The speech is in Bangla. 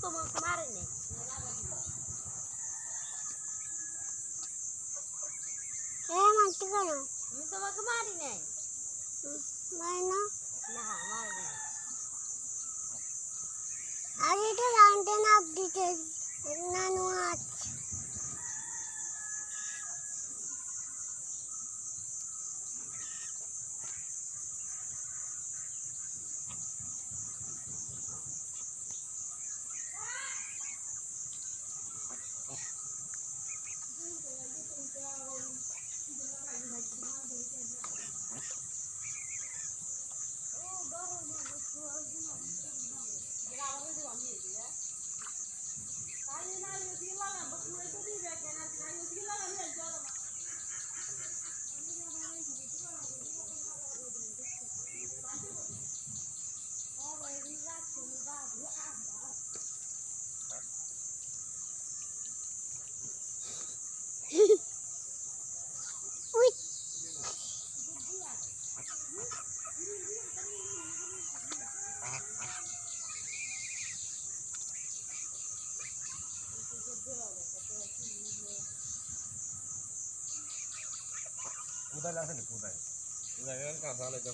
তোমাকে মারিনি। মারতে কেন? আমি তোমাকে মারি নাই। মারি না? না মারি নাই। আর এটা জানতে না দিতে নানু আছে। কোথায় আছে না কোথায় কোথায় কাঁচা হলে তো